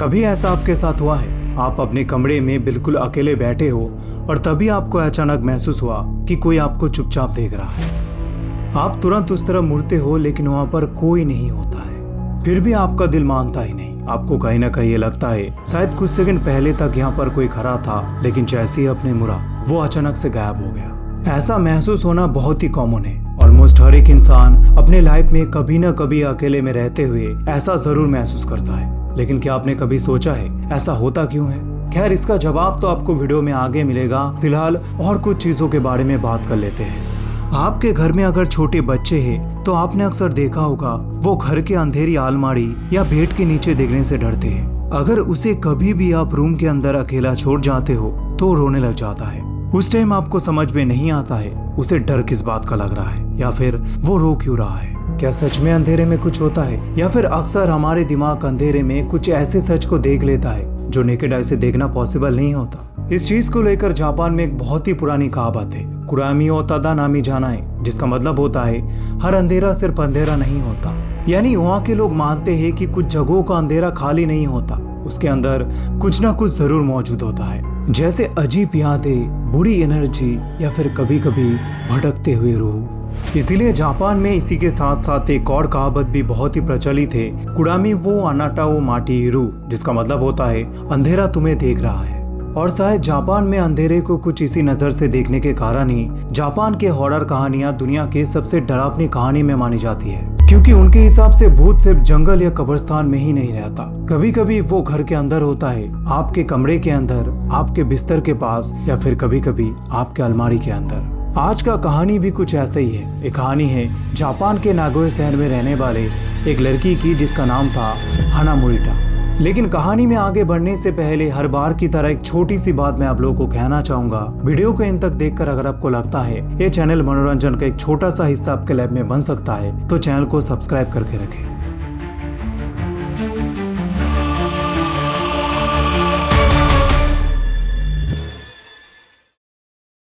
कभी ऐसा आपके साथ हुआ है? आप अपने कमरे में बिल्कुल अकेले बैठे हो और तभी आपको अचानक महसूस हुआ कि कोई आपको चुपचाप देख रहा है। आप तुरंत उस तरफ मुड़ते हो लेकिन वहां पर कोई नहीं होता है। फिर भी आपका दिल मानता ही नहीं। आपको कहीं ना कहीं ये लगता है शायद कुछ सेकंड पहले तक यहाँ पर कोई खड़ा था, लेकिन जैसे ही अपने मुड़ा वो अचानक से गायब हो गया। ऐसा महसूस होना बहुत ही कॉमन है। ऑलमोस्ट हर एक इंसान अपने लाइफ में कभी ना कभी अकेले में रहते हुए ऐसा जरूर महसूस करता है। लेकिन क्या आपने कभी सोचा है ऐसा होता क्यों है? खैर, इसका जवाब तो आपको वीडियो में आगे मिलेगा। फिलहाल और कुछ चीजों के बारे में बात कर लेते हैं। आपके घर में अगर छोटे बच्चे हैं तो आपने अक्सर देखा होगा वो घर के अंधेरी अलमारी या बेड के नीचे देखने से डरते हैं। अगर उसे कभी भी आप रूम के अंदर अकेला छोड़ जाते हो तो रोने लग जाता है। उस टाइम आपको समझ में नहीं आता है उसे डर किस बात का लग रहा है या फिर वो रो क्यों रहा है। क्या सच में अंधेरे में कुछ होता है या फिर अक्सर हमारे दिमाग अंधेरे में कुछ ऐसे सच को देख लेता है जो नेकेड आई से देखना पॉसिबल नहीं होता। इस चीज को लेकर जापान में एक बहुत ही पुरानी कहावत है, कुरामी ओ तदा नामी जाना है, जिसका मतलब होता है हर अंधेरा सिर्फ अंधेरा नहीं होता। यानी वहाँ के लोग मानते हैं कि कुछ जगहों का अंधेरा खाली नहीं होता, उसके अंदर कुछ ना कुछ जरूर मौजूद होता है, जैसे अजीब यादें, बुरी एनर्जी या फिर कभी कभी भटकते हुए रूह। इसीलिए जापान में इसी के साथ साथ एक और कहावत भी बहुत ही प्रचलित है, कुरामी वो अनाटा वो माटी हिरू, जिसका मतलब होता है अंधेरा तुम्हें देख रहा है। और शायद जापान में अंधेरे को कुछ इसी नजर से देखने के कारण ही जापान के हॉरर कहानियां दुनिया के सबसे डरावनी कहानी में मानी जाती है, क्योंकि उनके हिसाब से भूत सिर्फ जंगल या कब्रिस्तान में ही नहीं रहता। कभी कभी वो घर के अंदर होता है, आपके कमरे के अंदर, आपके बिस्तर के पास या फिर कभी कभी आपके अलमारी के अंदर। आज का कहानी भी कुछ ऐसा ही है। एक कहानी है जापान के नागोया शहर में रहने वाले एक लड़की की जिसका नाम था हाना मोरिटा। लेकिन कहानी में आगे बढ़ने से पहले हर बार की तरह एक छोटी सी बात मैं आप लोगों को कहना चाहूंगा। वीडियो को इन तक देखकर अगर आपको लगता है ये चैनल मनोरंजन का एक छोटा सा हिस्सा आपके लाइफ में बन सकता है तो चैनल को सब्सक्राइब करके रखें।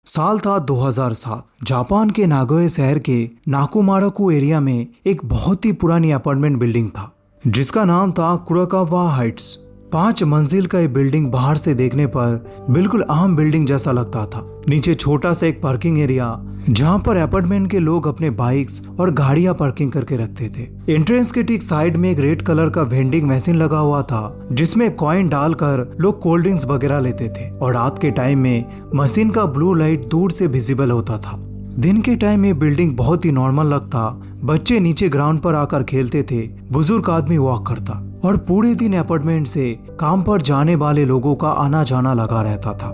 साल था 2007। जापान के नागोया शहर के नाकुमाराकु एरिया में एक बहुत ही पुरानी अपार्टमेंट बिल्डिंग था जिसका नाम था कुराकावा हाइट्स। 5 मंजिल का ये बिल्डिंग बाहर से देखने पर बिल्कुल आम बिल्डिंग जैसा लगता था। नीचे छोटा सा एक पार्किंग एरिया जहां पर अपार्टमेंट के लोग अपने बाइक्स और गाड़ियां पार्किंग करके रखते थे। एंट्रेंस के ठीक साइड में एक रेड कलर का वेंडिंग मशीन लगा हुआ था जिसमें कॉइन डालकर लोग कोल्ड ड्रिंक्स वगैरह लेते थे। और रात के टाइम में मशीन का ब्लू लाइट दूर से विजिबल होता था। दिन के टाइम में बिल्डिंग बहुत ही नॉर्मल लगता। बच्चे नीचे ग्राउंड पर आकर खेलते थे, बुजुर्ग आदमी वॉक करता और पूरे दिन अपार्टमेंट से काम पर जाने वाले लोगों का आना जाना लगा रहता था।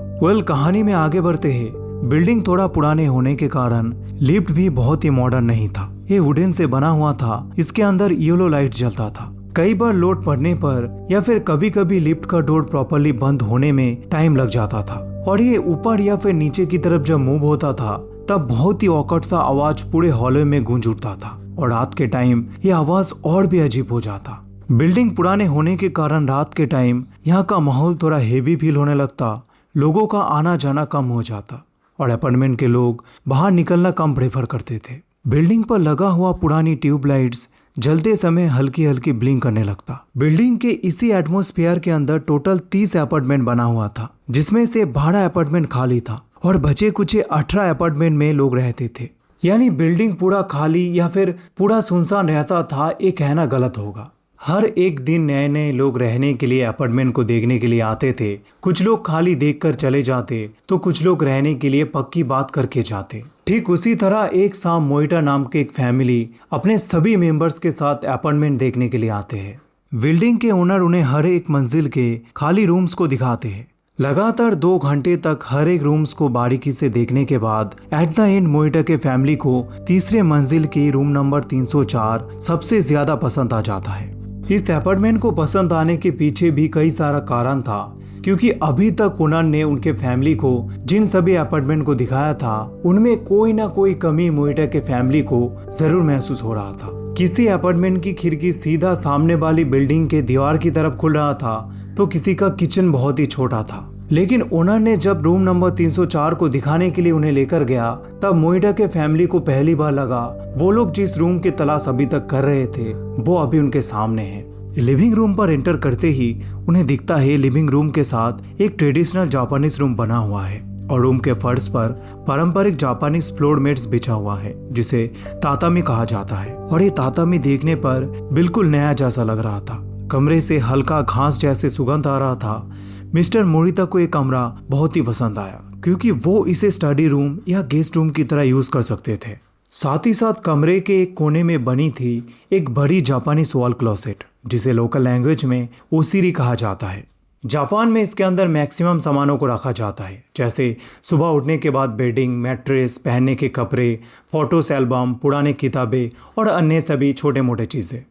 कहानी में आगे बढ़ते हैं। बिल्डिंग थोड़ा पुराने होने के कारण लिफ्ट भी बहुत ही मॉडर्न नहीं था। ये वुडन से बना हुआ था। इसके अंदर येलो लाइट जलता था। कई बार लोड पड़ने पर या फिर कभी कभी लिफ्ट का डोर प्रॉपरली बंद होने में टाइम लग जाता था और ये ऊपर या फिर नीचे की तरफ जब मूव होता था तब बहुत ही ऑकवर्ड सा आवाज पूरे हॉल में गूंज उठता था। और रात के टाइम ये आवाज और भी अजीब हो जाता। बिल्डिंग पुराने होने के कारण रात के टाइम यहाँ का माहौल थोड़ा हेवी फील होने लगता। लोगों का आना जाना कम हो जाता और अपार्टमेंट के लोग बाहर निकलना कम प्रेफर करते थे। बिल्डिंग पर लगा हुआ पुरानी ट्यूबलाइट्स जलते समय हल्की हल्की ब्लिंक करने लगता। बिल्डिंग के इसी एटमॉस्फेयर के अंदर टोटल 30 अपार्टमेंट बना हुआ था जिसमें से 12 अपार्टमेंट खाली था और बचे कुछ 18 अपार्टमेंट में लोग रहते थे। यानी बिल्डिंग पूरा खाली या फिर पूरा सुनसान रहता था, ये कहना गलत होगा। हर एक दिन नए नए लोग रहने के लिए अपार्टमेंट को देखने के लिए आते थे। कुछ लोग खाली देखकर चले जाते तो कुछ लोग रहने के लिए पक्की बात करके जाते। ठीक उसी तरह एक शाम मोइटा नाम के एक फैमिली अपने सभी मेंबर्स के साथ अपार्टमेंट देखने के लिए आते हैं। बिल्डिंग के ओनर उन्हें हर एक मंजिल के खाली रूम्स को दिखाते हैं। लगातार 2 घंटे तक हर एक रूम्स को बारीकी से देखने के बाद एट द एंड मोइटा के फैमिली को तीसरे मंजिल की रूम नंबर 304 सबसे ज्यादा पसंद आ जाता है। इस अपार्टमेंट को पसंद आने के पीछे भी कई सारा कारण था, क्योंकि अभी तक ओनर ने उनके फैमिली को जिन सभी अपार्टमेंट को दिखाया था उनमें कोई ना कोई कमी मोइटा के फैमिली को जरूर महसूस हो रहा था। किसी अपार्टमेंट की खिड़की सीधा सामने वाली बिल्डिंग के दीवार की तरफ खुल रहा था तो किसी का किचन बहुत ही छोटा था। लेकिन ओनर ने जब रूम नंबर 304 को दिखाने के लिए उन्हें लेकर गया तब मोइटा के फैमिली को पहली बार लगा वो लोग जिस रूम की तलाश अभी तक कर रहे थे वो अभी उनके सामने है। लिविंग रूम पर एंटर करते ही उन्हें दिखता है लिविंग रूम के साथ एक ट्रेडिशनल जापानीज रूम बना हुआ है और रूम के फर्श पर पारंपरिक जापानीज फ्लोर मैट्स बिछा हुआ है जिसे तातामी कहा जाता है। और ये तातामी देखने पर बिल्कुल नया जैसा लग रहा था। कमरे से हल्का घास जैसे सुगंध आ रहा था। मिस्टर मोरिता को ये कमरा बहुत ही पसंद आया क्योंकि वो इसे स्टडी रूम या गेस्ट रूम की तरह यूज कर सकते थे। साथ ही साथ कमरे के एक कोने में बनी थी एक बड़ी जापानी वॉल क्लोसेट जिसे लोकल लैंग्वेज में ओसिरी कहा जाता है। जापान में इसके अंदर मैक्सिमम सामानों को रखा जाता है, जैसे सुबह उठने के बाद बेडिंग, मैट्रेस, पहनने के कपड़े, फोटोस एल्बम, पुराने किताबें और अन्य सभी छोटे मोटे चीज़ें।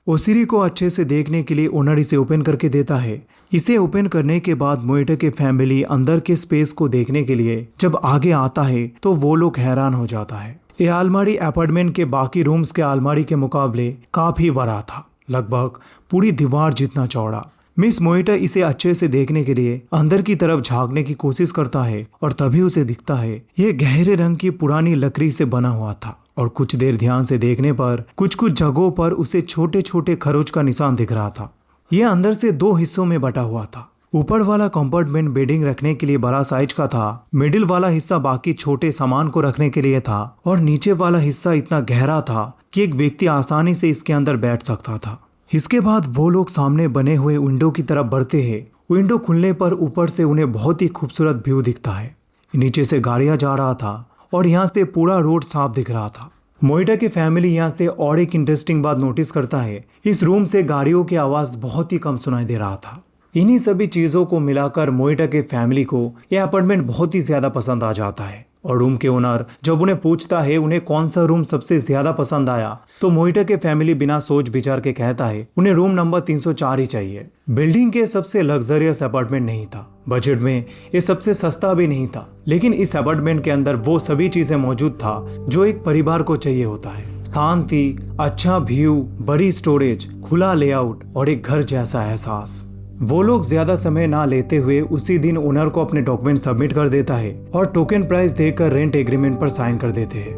ओसिरी को अच्छे से देखने के लिए ओनर इसे ओपन करके देता है। इसे ओपन करने के बाद मोइटा के फैमिली अंदर के स्पेस को देखने के लिए जब आगे आता है तो वो लोग हैरान हो जाता है। ये अलमारी अपार्टमेंट के बाकी रूम्स के अलमारी के मुकाबले काफी बड़ा था, लगभग पूरी दीवार जितना चौड़ा। मिस मोइटा इसे अच्छे से देखने के लिए अंदर की तरफ झांकने की कोशिश करता है और तभी उसे दिखता है ये गहरे रंग की पुरानी लकड़ी से बना हुआ था और कुछ देर ध्यान से देखने पर कुछ जगहों पर उसे छोटे छोटे खरोच का निशान दिख रहा था। यह अंदर से 2 हिस्सों में बटा हुआ था। ऊपर वाला कंपार्टमेंट बेडिंग रखने के लिए बड़ा साइज का था, मिडिल वाला हिस्सा बाकी छोटे सामान को रखने के लिए था और नीचे वाला हिस्सा इतना गहरा था कि एक व्यक्ति आसानी से इसके अंदर बैठ सकता था। इसके बाद वो लोग सामने बने हुए विंडो की तरफ बढ़ते हैं। विंडो खुलने पर ऊपर से उन्हें बहुत ही खूबसूरत व्यू दिखता है। नीचे से गाड़ियां जा रहा था और यहाँ से पूरा रोड साफ दिख रहा था। मोइटा की फैमिली यहाँ से और एक इंटरेस्टिंग बात नोटिस करता है, इस रूम से गाड़ियों की आवाज बहुत ही कम सुनाई दे रहा था। इन्हीं सभी चीजों को मिलाकर मोइटा के फैमिली को यह अपार्टमेंट बहुत ही ज्यादा पसंद आ जाता है। और रूम के ओनर जब उन्हें पूछता है उन्हें कौन सा रूम सबसे ज्यादा पसंद आया तो मोइटा के फैमिली बिना सोच विचार के कहता है उन्हें रूम नंबर 304 ही चाहिए। बिल्डिंग के सबसे लग्जरियस अपार्टमेंट नहीं था, बजट में ये सबसे सस्ता भी नहीं था, लेकिन इस अपार्टमेंट के अंदर वो सभी चीजें मौजूद था जो एक परिवार को चाहिए होता है। शांति, अच्छा व्यू, बड़ी स्टोरेज, खुला लेआउट और एक घर जैसा एहसास। वो लोग ज्यादा समय ना लेते हुए उसी दिन ओनर को अपने डॉक्यूमेंट सबमिट कर देता है और टोकन प्राइस देकर रेंट एग्रीमेंट पर साइन कर देते हैं।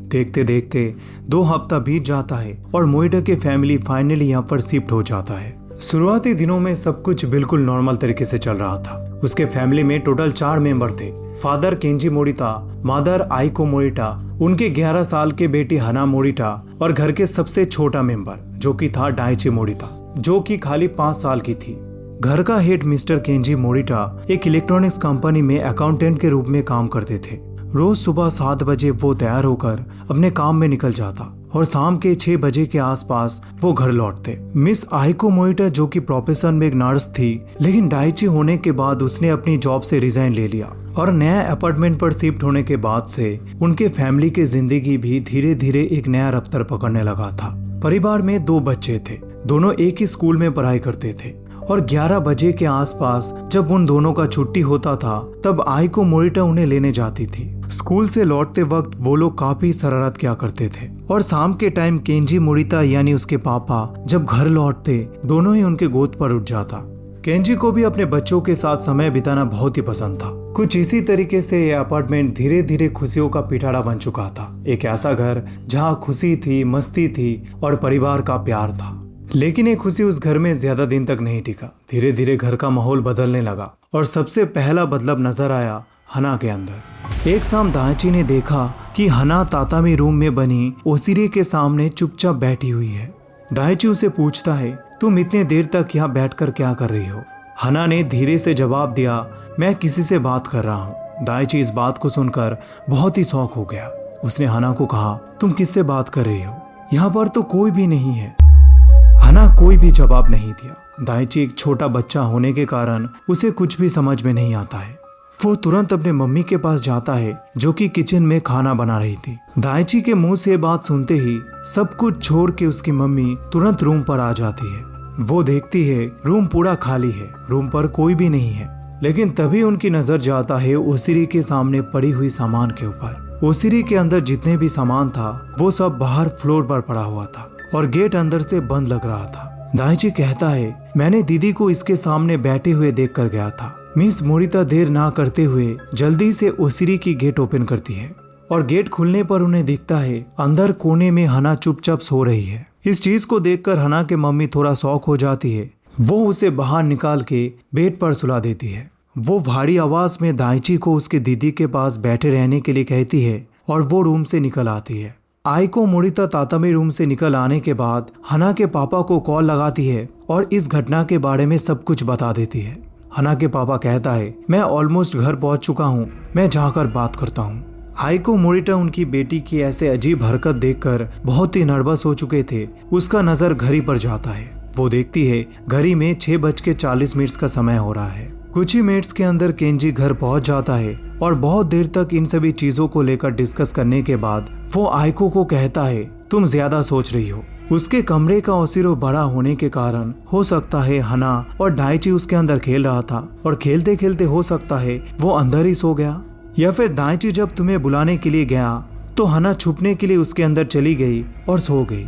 देखते देखते 2 हफ्ता बीत जाता है और मोइटा के फैमिली फाइनली यहाँ पर शिफ्ट हो जाता है। शुरुआती दिनों में सब कुछ बिल्कुल नॉर्मल तरीके से चल रहा था। उसके फैमिली में टोटल 4 मेंबर थे। Father Kenji Morita, mother आइको Morita, उनके 11 साल के बेटी हना मोरिटा और घर के सबसे छोटा मेंबर जो कि था डाइची मोरिता, जो कि खाली 5 साल की थी। घर का हेड मिस्टर केंजी मोरिटा एक इलेक्ट्रॉनिक्स कंपनी में अकाउंटेंट के रूप में काम करते थे। रोज सुबह 7 बजे वो तैयार होकर अपने काम में निकल जाता और शाम के 6 बजे के आसपास वो घर लौटते। मिस आइको मोइटा जो कि प्रोफेशन में एक नर्स थी, लेकिन डाइची होने के बाद उसने अपनी जॉब से रिजाइन ले लिया और नया अपार्टमेंट पर शिफ्ट होने के बाद से उनके फैमिली की जिंदगी भी धीरे धीरे एक नया रफ्तार पकड़ने लगा था। परिवार में 2 बच्चे थे, दोनों एक ही स्कूल में पढ़ाई करते थे और 11 बजे के आसपास जब उन दोनों का छुट्टी होता था तब आइको मोरिटा उन्हें लेने जाती थी। स्कूल से लौटते वक्त वो लोग काफी शरारत किया करते थे और शाम के टाइम केंजी मोरिता यानी उसके पापा जब घर लौटते दोनों ही उनके गोद पर उठ जाता। केंजी को भी अपने बच्चों के साथ समय बिताना बहुत ही पसंद था। कुछ इसी तरीके से यह अपार्टमेंट धीरे धीरे खुशियों का पिटारा बन चुका था। एक ऐसा घर जहाँ खुशी थी, मस्ती थी और परिवार का प्यार था। लेकिन ये खुशी उस घर में ज्यादा दिन तक नहीं टिका। धीरे धीरे घर का माहौल बदलने लगा और सबसे पहला बदलाव नजर आया हना के अंदर। एक शाम दाइची ने देखा कि हना तातामी रूम में बनी ओसिरी के सामने चुपचाप बैठी हुई है। दाइची उसे पूछता है, तुम इतने देर तक यहाँ बैठकर क्या कर रही हो? हना ने धीरे से जवाब दिया, मैं किसी से बात कर रहा हूँ। दाइची इस बात को सुनकर बहुत ही शौक हो गया। उसने हना को कहा, तुम किससे बात कर रही हो? यहाँ पर तो कोई भी नहीं है। हना कोई भी जवाब नहीं दिया। दाइची एक छोटा बच्चा होने के कारण उसे कुछ भी समझ में नहीं आता है। वो तुरंत अपने मम्मी के पास जाता है जो कि किचन में खाना बना रही थी। दाइची के मुंह से बात सुनते ही सब कुछ छोड़ के उसकी मम्मी तुरंत रूम पर आ जाती है। वो देखती है रूम पूरा खाली है, रूम पर कोई भी नहीं है। लेकिन तभी उनकी नजर जाता है ओसिरी के सामने पड़ी हुई सामान के ऊपर। ओसिरी के अंदर जितने भी सामान था वो सब बाहर फ्लोर पर पड़ा हुआ था और गेट अंदर से बंद लग रहा था। दाइची कहता है, मैंने दीदी को इसके सामने बैठे हुए देख कर गया था। मिस मोरिता देर ना करते हुए जल्दी से ओसिरी की गेट ओपन करती है और गेट खुलने पर उन्हें दिखता है अंदर कोने में हना चुपचाप सो रही है। इस चीज को देखकर हना के मम्मी थोड़ा शॉक हो जाती है। वो उसे बाहर निकाल के बेड पर सुला देती है। वो भारी आवाज में दाइची को उसके दीदी के पास बैठे रहने के लिए कहती है और वो रूम से निकल आती है। आइको मोरिता तातामी रूम से निकल आने के बाद हना के पापा को कॉल लगाती है और इस घटना के बारे में सब कुछ बता देती है। हना के पापा कहता है, मैं ऑलमोस्ट घर पहुंच चुका हूं, मैं जाकर बात करता हूं। आइको मोरिटा उनकी बेटी की ऐसे अजीब हरकत देखकर बहुत ही नर्वस हो चुके थे। उसका नजर घड़ी पर जाता है। वो देखती है घड़ी में 6:40 का समय हो रहा है। कुछ ही मिनट्स के अंदर केंजी घर पहुंच जाता है और बहुत देर तक इन सभी चीजों को लेकर डिस्कस करने के बाद वो आइको को कहता है, तुम ज्यादा सोच रही हो। उसके कमरे का ओसिरो बड़ा होने के कारण हो सकता है हना और दाइची उसके अंदर खेल रहा था और खेलते खेलते हो सकता है वो अंदर ही सो गया, या फिर दाइची जब तुम्हें बुलाने के लिए गया तो हना छुपने के लिए उसके अंदर चली गई और सो गई।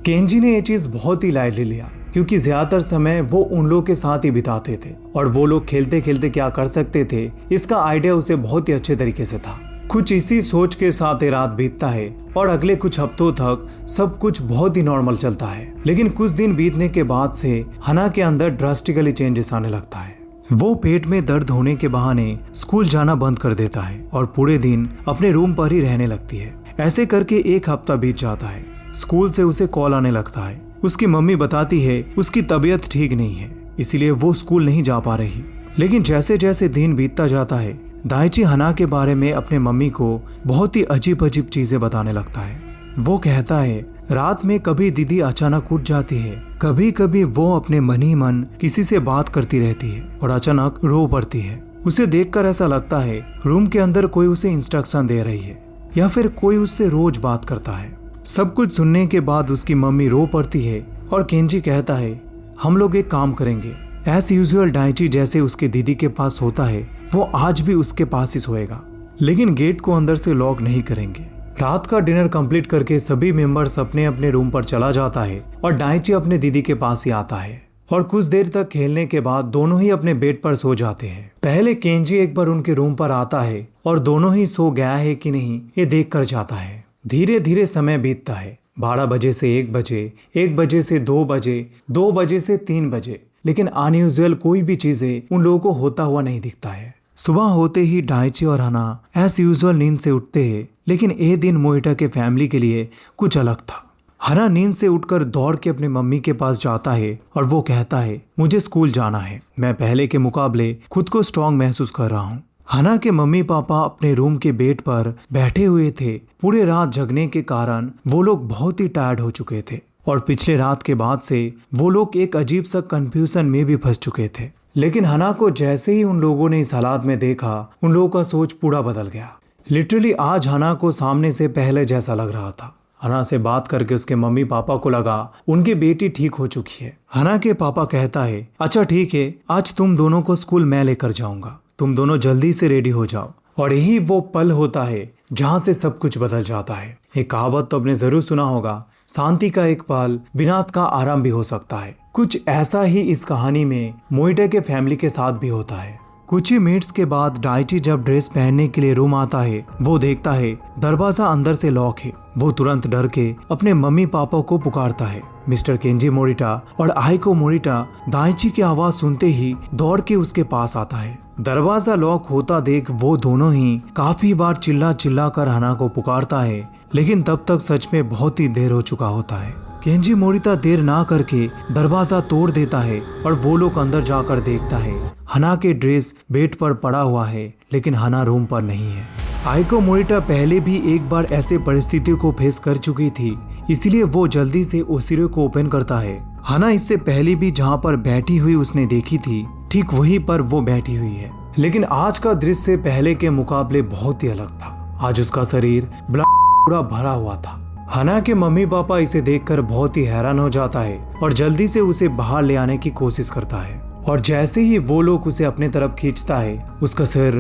केंजी ने ये चीज बहुत ही लाइटली लिया क्योंकि ज्यादातर समय वो उन लोग के साथ ही बिताते थे और वो लोग खेलते खेलते क्या कर सकते थे इसका आइडिया उसे बहुत ही अच्छे तरीके से था। कुछ इसी सोच के साथ ये रात बीतता है और अगले कुछ हफ्तों तक सब कुछ बहुत ही नॉर्मल चलता है। लेकिन कुछ दिन बीतने के बाद से हना के अंदर ड्रास्टिकली चेंजेस आने लगता है। वो पेट में दर्द होने के बहाने स्कूल जाना बंद कर देता है और पूरे दिन अपने रूम पर ही रहने लगती है। ऐसे करके एक हफ्ता बीत जाता है। स्कूल से उसे कॉल आने लगता है। उसकी मम्मी बताती है उसकी तबीयत ठीक नहीं है, इसीलिए वो स्कूल नहीं जा पा रही। लेकिन जैसे जैसे दिन बीतता जाता है दाइची हना के बारे में अपने मम्मी को बहुत ही अजीब अजीब चीजें बताने लगता है। वो कहता है रात में कभी दीदी अचानक उठ जाती है, कभी कभी वो अपने मन ही मन किसी से बात करती रहती है और अचानक रो पड़ती है। उसे देखकर ऐसा लगता है रूम के अंदर कोई उसे इंस्ट्रक्शन दे रही है या फिर कोई उससे रोज बात करता है। सब कुछ सुनने के बाद उसकी मम्मी रो पड़ती है और केंजी कहता है हम लोग एक काम करेंगे। एज यूजुअल दाइची जैसे उसके दीदी के पास होता है वो आज भी उसके पास ही सोएगा, लेकिन गेट को अंदर से लॉक नहीं करेंगे। रात का डिनर कंप्लीट करके सभी मेंबर्स अपने अपने रूम पर चला जाता है और दाइची अपने दीदी के पास ही आता है और कुछ देर तक खेलने के बाद दोनों ही अपने बेड पर सो जाते हैं। पहले केंजी एक बार उनके रूम पर आता है और दोनों ही सो गया है कि नहीं ये देख कर जाता है। धीरे धीरे समय बीतता है। 12 बजे से 1 बजे, 1 बजे से 2 बजे, 2 बजे से 3 बजे, लेकिन अनयूजुअल कोई भी चीजें उन लोगों को होता हुआ नहीं दिखता है। सुबह होते ही दाइची और हना एज यूजुअल नींद से उठते हैं, लेकिन ये दिन मोइटा के फैमिली के लिए कुछ अलग था। हना नींद से उठकर दौड़ के अपने मम्मी के पास जाता है और वो कहता है मुझे स्कूल जाना है, मैं पहले के मुकाबले खुद को स्ट्रांग महसूस कर रहा हूँ। हना के मम्मी पापा अपने रूम के बेड पर बैठे हुए थे। पूरे रात जगने के कारण वो लोग बहुत ही टायर्ड हो चुके थे और पिछले रात के बाद से वो लोग एक अजीब सा कंफ्यूजन में भी फंस चुके थे। लेकिन हना को जैसे ही उन लोगों ने इस हालात में देखा उन लोगों का सोच पूरा बदल गया। लिटरली आज हना को सामने से पहले जैसा लग रहा था। हना से बात करके उसके मम्मी पापा को लगा उनकी बेटी ठीक हो चुकी है। हना के पापा कहता है अच्छा ठीक है, आज तुम दोनों को स्कूल मैं लेकर जाऊंगा, तुम दोनों जल्दी से रेडी हो जाओ। और यही वो पल होता है जहाँ से सब कुछ बदल जाता है। एक कहावत तो आपने जरूर सुना होगा, शांति का एक पल विनाश का आराम भी हो सकता है। कुछ ऐसा ही इस कहानी में मोइटा के फैमिली के साथ भी होता है। कुछ ही मिनट्स के बाद दाइची जब ड्रेस पहनने के लिए रूम आता है वो देखता है दरवाजा अंदर से लॉक है। वो तुरंत डर के अपने मम्मी पापा को पुकारता है। मिस्टर केंजी मोरिटा और आइको मोरिटा दाइची की आवाज सुनते ही दौड़ के उसके पास आता है। दरवाजा लॉक होता देख वो दोनों ही काफी बार चिल्ला चिल्ला कर हना को पुकारता है, लेकिन तब तक सच में बहुत ही देर हो चुका होता है। केंजी मोरिता देर ना करके दरवाजा तोड़ देता है और वो लोग अंदर जाकर देखता है हना के ड्रेस बेड पर पड़ा हुआ है, लेकिन हना रूम पर नहीं है। आइको मोरिटा पहले भी एक बार ऐसे परिस्थितियों को फेस कर चुकी थी, इसीलिए वो जल्दी से ओसिरो को ओपन करता है। हना इससे पहले भी जहाँ पर बैठी हुई उसने देखी थी ठीक वहीं पर वो बैठी हुई है, लेकिन आज का दृश्य पहले के मुकाबले बहुत ही अलग था। आज उसका शरीर ब्लड पूरा भरा हुआ था। हना के मम्मी पापा इसे देखकर बहुत ही हैरान हो जाता है और जल्दी से उसे बाहर ले आने की कोशिश करता है, और जैसे ही वो लोग उसे अपने तरफ खींचता है उसका सिर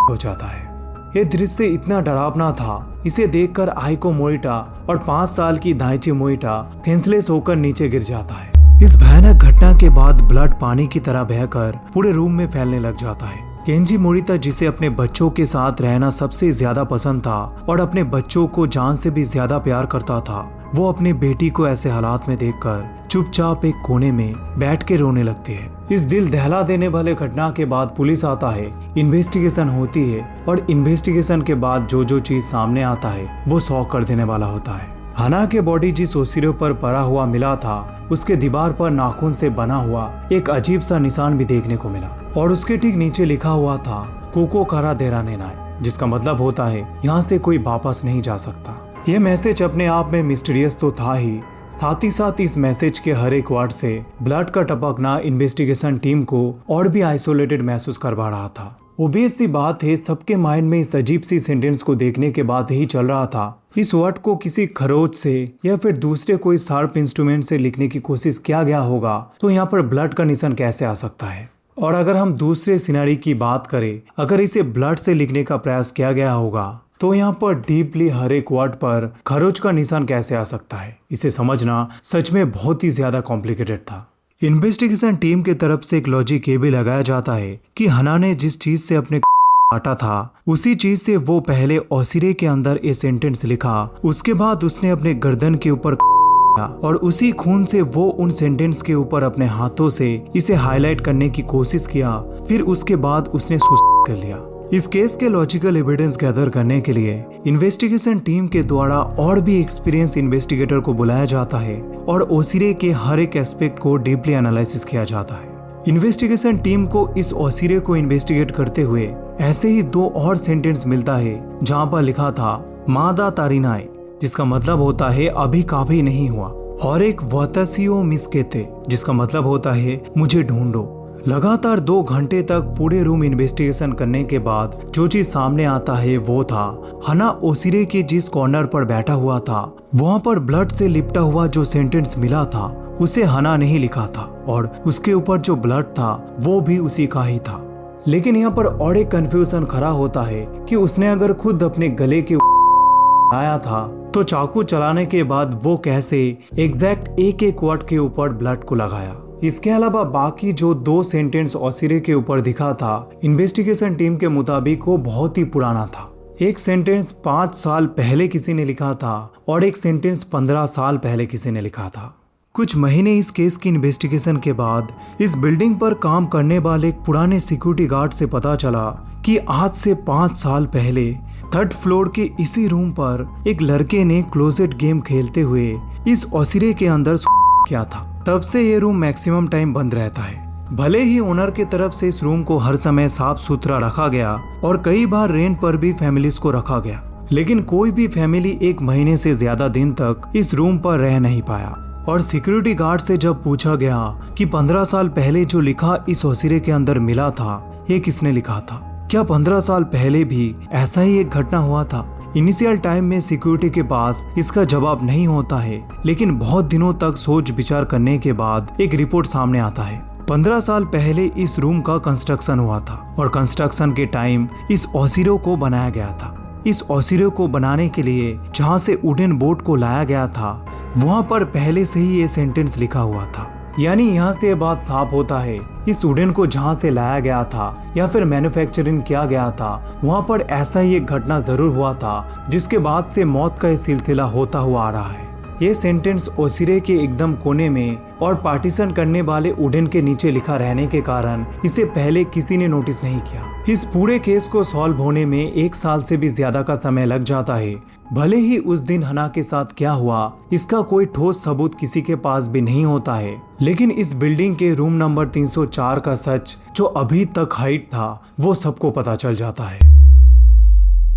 हो जाता है। ये दृश्य इतना डरावना था, इसे देखकर आइको मोरिटा और 5 साल की दाइची मोरिटा सेंसलेस होकर नीचे गिर जाता है। इस भयानक घटना के बाद ब्लड पानी की तरह बहकर पूरे रूम में फैलने लग जाता है। केंजी मोरिता, जिसे अपने बच्चों के साथ रहना सबसे ज्यादा पसंद था और अपने बच्चों को जान से भी ज्यादा प्यार करता था, वो अपनी बेटी को ऐसे हालात में देखकर चुपचाप एक कोने में बैठ के रोने लगती है। इस दिल दहला देने वाले घटना के बाद पुलिस आता है, इन्वेस्टिगेशन होती है और इन्वेस्टिगेशन के बाद जो चीज सामने आता है वो शॉक कर देने वाला होता है। हना के बॉडी जिस ओसिरो पर पड़ा हुआ मिला था, उसके दीवार पर नाखून से बना हुआ एक अजीब सा निशान भी देखने को मिला और उसके ठीक नीचे लिखा हुआ था कोको कारा देरा नेनाय, जिसका मतलब होता है यहाँ से कोई वापस नहीं जा सकता। ये मैसेज अपने आप में मिस्टीरियस तो था ही, साथ ही साथ इस मैसेज के हर एक वर्ड से ब्लड का टपकना इन्वेस्टिगेशन टीम को और भी आइसोलेटेड महसूस करवा रहा था। ओबियस सी बात है, सबके माइंड में इस अजीब सी सेंटेंस को देखने के बाद ही चल रहा था, इस वर्ड को किसी खरोच से या फिर दूसरे कोई शार्प इंस्ट्रूमेंट से लिखने की कोशिश किया गया होगा तो यहाँ पर ब्लड का निशान कैसे आ सकता है। और अगर हम दूसरे सिनेरियो की बात करें, अगर इसे ब्लड से लिखने का प्रयास किया गया होगा तो यहाँ पर डीपली हर एक वर्ड पर खरोच का निशान कैसे आ सकता है, इसे समझना सच में बहुत ही ज्यादा कॉम्प्लिकेटेड था। इन्वेस्टिगेशन टीम के तरफ से एक लॉजिक ये भी लगाया जाता है कि हना ने जिस चीज से अपने काटा था, उसी चीज से वो पहले ओसिरे के अंदर ये सेंटेंस लिखा, उसके बाद उसने अपने गर्दन के ऊपर और उसी खून से वो उन सेंटेंस के ऊपर अपने हाथों से इसे हाईलाइट करने की कोशिश किया, फिर उसके बाद उसने सुसाइड कर लिया। इस केस के लॉजिकल एविडेंस गैदर करने के लिए इन्वेस्टिगेशन टीम के द्वारा और भी एक्सपीरियंस इन्वेस्टिगेटर को बुलाया जाता है और ओसिरे के हर एक एस्पेक्ट को डीपली एनालिसिस किया जाता है। इन्वेस्टिगेशन टीम को इस ओसिरे को इन्वेस्टिगेट करते हुए ऐसे ही 2 और सेंटेंस मिलता है जहाँ पर लिखा था मादा तारिनाय, जिसका मतलब होता है अभी काफी नहीं हुआ, और एक वतसियो मिस्केते, जिसका मतलब होता है मुझे ढूंढो। लगातार 2 घंटे तक पूरे रूम इन्वेस्टिगेशन करने के बाद जो चीज सामने आता है वो था हना ओसिरे के जिस कॉर्नर पर बैठा हुआ था, वहाँ पर ब्लड से लिपटा हुआ जो सेंटेंस मिला था उसे हना नहीं लिखा था और उसके ऊपर जो ब्लड था वो भी उसी का ही था। लेकिन यहाँ पर और एक कंफ्यूजन खड़ा होता है कि उसने अगर खुद अपने गले के आया था तो चाकू चलाने के बाद वो कैसे एग्जैक्ट एक वर्ड के ऊपर ब्लड को लगाया। इसके अलावा बाकी जो 2 सेंटेंस ओसिरे के ऊपर दिखा था, इन्वेस्टिगेशन टीम के मुताबिक वो बहुत ही पुराना था। एक सेंटेंस 5 साल पहले किसी ने लिखा था और एक सेंटेंस 15 साल पहले किसी ने लिखा था। कुछ महीने इस केस की इन्वेस्टिगेशन के बाद इस बिल्डिंग पर काम करने वाले एक पुराने सिक्योरिटी गार्ड से पता चला कि आज से 5 साल पहले 3rd फ्लोर के इसी रूम पर एक लड़के ने क्लोजेट गेम खेलते हुए इस ओसिरे के अंदर किया था। तब से ये रूम मैक्सिमम टाइम बंद रहता है। भले ही ओनर की तरफ से इस रूम को हर समय साफ सुथरा रखा गया और कई बार रेंट पर भी फैमिलीज को रखा गया, लेकिन कोई भी फैमिली 1 महीने से ज्यादा दिन तक इस रूम पर रह नहीं पाया। और सिक्योरिटी गार्ड से जब पूछा गया कि 15 साल पहले जो लिखा इस ओसिरे के अंदर मिला था, ये किसने लिखा था, क्या 15 साल पहले भी ऐसा ही एक घटना हुआ था? इनिशियल टाइम में सिक्योरिटी के पास इसका जवाब नहीं होता है, लेकिन बहुत दिनों तक सोच विचार करने के बाद एक रिपोर्ट सामने आता है। 15 साल पहले इस रूम का कंस्ट्रक्शन हुआ था और कंस्ट्रक्शन के टाइम इस ओसिरो को बनाया गया था। इस ओसिरो को बनाने के लिए जहाँ से वुडन बोर्ड को लाया गया था, वहाँ पर पहले से ही ये सेंटेंस लिखा हुआ था। यानी यहाँ से बात साफ होता है, इस वुडन को जहाँ से लाया गया था या फिर मैन्युफैक्चरिंग किया गया था, वहाँ पर ऐसा ही एक घटना जरूर हुआ था जिसके बाद से मौत का ये सिलसिला होता हुआ आ रहा है। ये सेंटेंस ओसिरे के एकदम कोने में और पार्टीशन करने वाले वुडन के नीचे लिखा रहने के कारण इसे पहले किसी ने नोटिस नहीं किया। इस पूरे केस को सॉल्व होने में 1 साल से भी ज्यादा का समय लग जाता है। भले ही उस दिन हना के साथ क्या हुआ इसका कोई ठोस सबूत किसी के पास भी नहीं होता है, लेकिन इस बिल्डिंग के रूम नंबर 304 का सच जो अभी तक हाइड था वो सबको पता चल जाता है।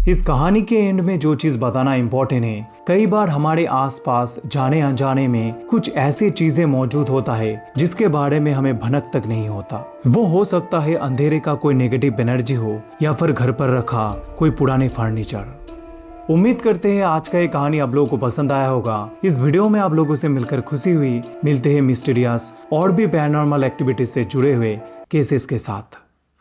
इस कहानी के एंड में जो चीज बताना इम्पोर्टेंट है, कई बार हमारे आसपास जाने अनजाने में कुछ ऐसी चीजें मौजूद होता है जिसके बारे में हमें भनक तक नहीं होता। वो हो सकता है अंधेरे का कोई नेगेटिव एनर्जी हो या फिर घर पर रखा कोई पुराने फर्नीचर। उम्मीद करते हैं आज का ये कहानी आप लोगों को पसंद आया होगा। इस वीडियो में आप लोगों से मिलकर खुशी हुई। मिलते हैं मिस्टीरियस और भी पैरानॉर्मल एक्टिविटीज से जुड़े हुए केसेस के साथ।